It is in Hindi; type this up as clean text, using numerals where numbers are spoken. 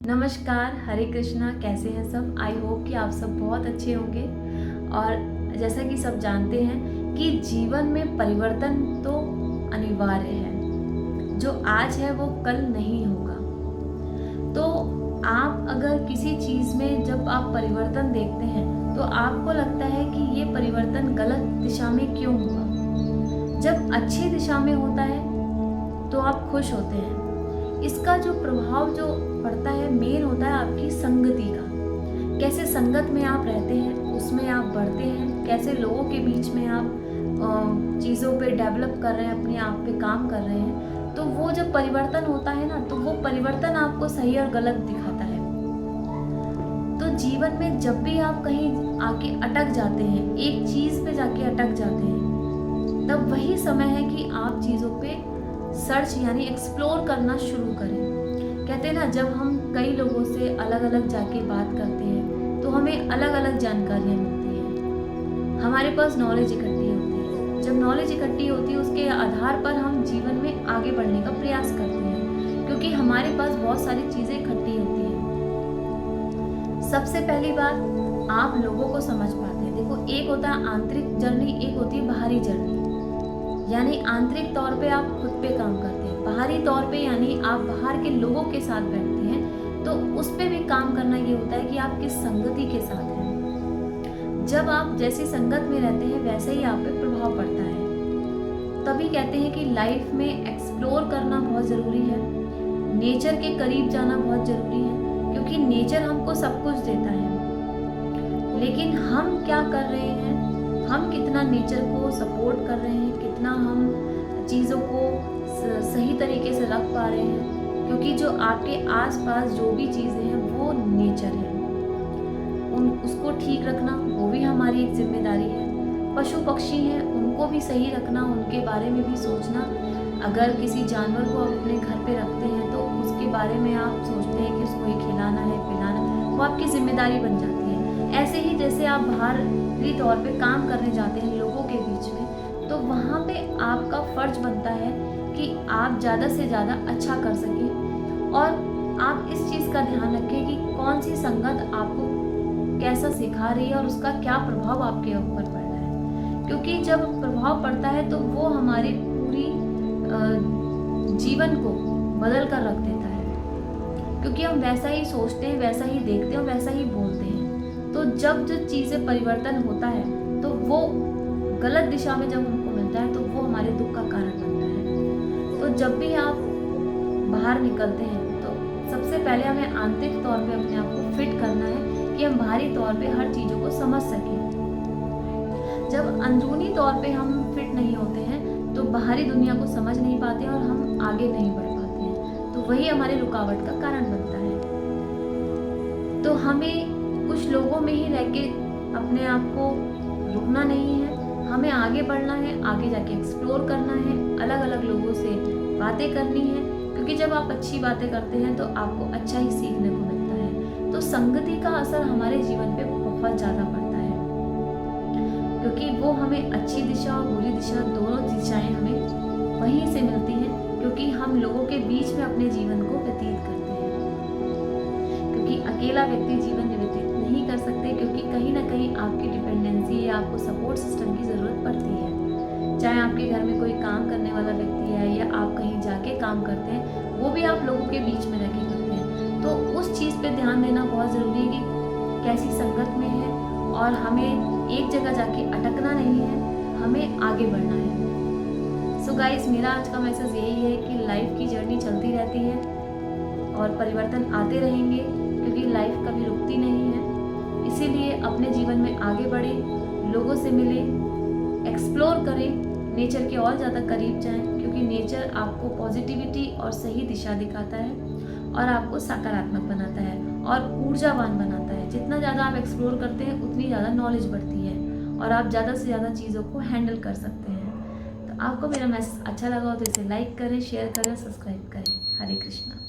नमस्कार, हरे कृष्णा। कैसे हैं सब? आई होप कि आप सब बहुत अच्छे होंगे। और जैसा कि सब जानते हैं कि जीवन में परिवर्तन तो अनिवार्य है। जो आज है वो कल नहीं होगा। तो आप अगर किसी चीज़ में जब आप परिवर्तन देखते हैं तो आपको लगता है कि ये परिवर्तन गलत दिशा में क्यों हुआ। जब अच्छी दिशा में होता है तो आप खुश होते हैं। इसका जो प्रभाव जो पड़ता है मेन होता है आपकी संगति का। कैसे संगत में आप रहते हैं, उसमें आप बढ़ते हैं, कैसे लोगों के बीच में आप चीज़ों पे डेवलप कर रहे हैं, अपने आप पे काम कर रहे हैं। तो वो जब परिवर्तन होता है ना, तो वो परिवर्तन आपको सही और गलत दिखाता है। तो जीवन में जब भी आप कहीं आके अटक जाते हैं, एक चीज़ पे जाके अटक जाते हैं, तब वही समय है कि आप चीज़ों पे सर्च यानी एक्सप्लोर करना शुरू करें। कहते हैं ना, जब हम कई लोगों से अलग अलग जाके बात करते हैं तो हमें अलग अलग जानकारियाँ मिलती हैं, हमारे पास नॉलेज इकट्ठी होती है। जब नॉलेज इकट्ठी होती है उसके आधार पर हम जीवन में आगे बढ़ने का प्रयास करते हैं, क्योंकि हमारे पास बहुत सारी चीज़ें इकट्ठी होती हैं। सबसे पहली बात, आप लोगों को समझ पाते हैं। देखो, एक होता है आंतरिक जर्नी, एक होती है बाहरी जर्नी। यानी आंतरिक तौर पे आप खुद पे काम करते हैं, बाहरी तौर पे यानी आप बाहर के लोगों के साथ बैठते हैं, तो उस पे भी काम करना ये होता है कि आप किस संगति के साथ हैं। जब आप जैसी संगत में रहते हैं वैसे ही आप पे प्रभाव पड़ता है। तभी कहते हैं कि लाइफ में एक्सप्लोर करना बहुत ज़रूरी है, नेचर के करीब जाना बहुत ज़रूरी है, क्योंकि नेचर हमको सब कुछ देता है। लेकिन हम क्या कर रहे हैं, हम कितना नेचर को सपोर्ट कर रहे हैं, कितना हम चीज़ों को सही तरीके से रख पा रहे हैं। क्योंकि जो आपके आसपास जो भी चीज़ें हैं वो नेचर है, उसको ठीक रखना वो भी हमारी एक जिम्मेदारी है। पशु पक्षी हैं, उनको भी सही रखना, उनके बारे में भी सोचना। अगर किसी जानवर को आप अपने घर पे रखते हैं तो उसके बारे में आप सोचते हैं कि उसको ये खिलाना है, पिलाना है, वो आपकी जिम्मेदारी बन जाती है। ऐसे ही जैसे आप बाहरी तौर पे काम करने जाते हैं लोगों के बीच में, तो वहाँ पे आपका फ़र्ज बनता है कि आप ज़्यादा से ज़्यादा अच्छा कर सकें। और आप इस चीज़ का ध्यान रखें कि कौन सी संगत आपको कैसा सिखा रही है और उसका क्या प्रभाव आपके ऊपर पड़ रहा है। क्योंकि जब प्रभाव पड़ता है तो वो हमारी पूरी जीवन को बदल कर रख देता है, क्योंकि हम वैसा ही सोचते हैं, वैसा ही देखते हैं और वैसा ही बोलते हैं। तो जब जो चीज़ें परिवर्तन होता है तो वो गलत दिशा में जब हमको मिलता है तो वो हमारे दुख का कारण बनता है। तो जब भी आप बाहर निकलते हैं तो सबसे पहले हमें आंतरिक तौर पे अपने आप को फिट करना है कि हम बाहरी तौर पे हर चीज़ों को समझ सकें। जब अंदरूनी तौर पे हम फिट नहीं होते हैं तो बाहरी दुनिया को समझ नहीं पाते और हम आगे नहीं बढ़ पाते हैं, तो वही हमारे रुकावट का कारण बनता है। तो हमें कुछ लोगों में ही रह के अपने आप को रुकना नहीं है, हमें आगे बढ़ना है, आगे जाके एक्सप्लोर करना है, अलग अलग लोगों से बातें करनी है। क्योंकि जब आप अच्छी बातें करते हैं तो आपको अच्छा ही सीखने को मिलता है। तो संगति का असर हमारे जीवन पे बहुत ज़्यादा पड़ता है, क्योंकि वो हमें अच्छी दिशा और बुरी दिशा दोनों दिशाएं हमें वहीं से मिलती हैं, क्योंकि हम लोगों के बीच में अपने जीवन को व्यतीत करते हैं। क्योंकि अकेला व्यक्ति जीवन व्यतीत नहीं कर सकते, क्योंकि कहीं ना कहीं आपकी डिपेंडेंसी या आपको सपोर्ट सिस्टम की ज़रूरत पड़ती है। चाहे आपके घर में कोई काम करने वाला व्यक्ति है या आप कहीं जाके काम करते हैं, वो भी आप लोगों के बीच में रह के करते हैं। तो उस चीज़ पे ध्यान देना बहुत ज़रूरी है कि कैसी संगत में है, और हमें एक जगह जाके अटकना नहीं है, हमें आगे बढ़ना है। सो गाइस, मेरा आज का मैसेज यही है कि लाइफ की जर्नी चलती रहती है और परिवर्तन आते रहेंगे, क्योंकि लाइफ कभी रुकती नहीं है। इसीलिए अपने जीवन में आगे बढ़ें, लोगों से मिलें, एक्सप्लोर करें, नेचर के और ज़्यादा करीब जाएं, क्योंकि नेचर आपको पॉजिटिविटी और सही दिशा दिखाता है और आपको सकारात्मक बनाता है और ऊर्जावान बनाता है। जितना ज़्यादा आप एक्सप्लोर करते हैं उतनी ज़्यादा नॉलेज बढ़ती है और आप ज़्यादा से ज़्यादा चीज़ों को हैंडल कर सकते हैं। तो आपको मेरा मैसेज अच्छा लगा हो तो इसे लाइक करें, शेयर करें, सब्सक्राइब करें। हरे कृष्णा।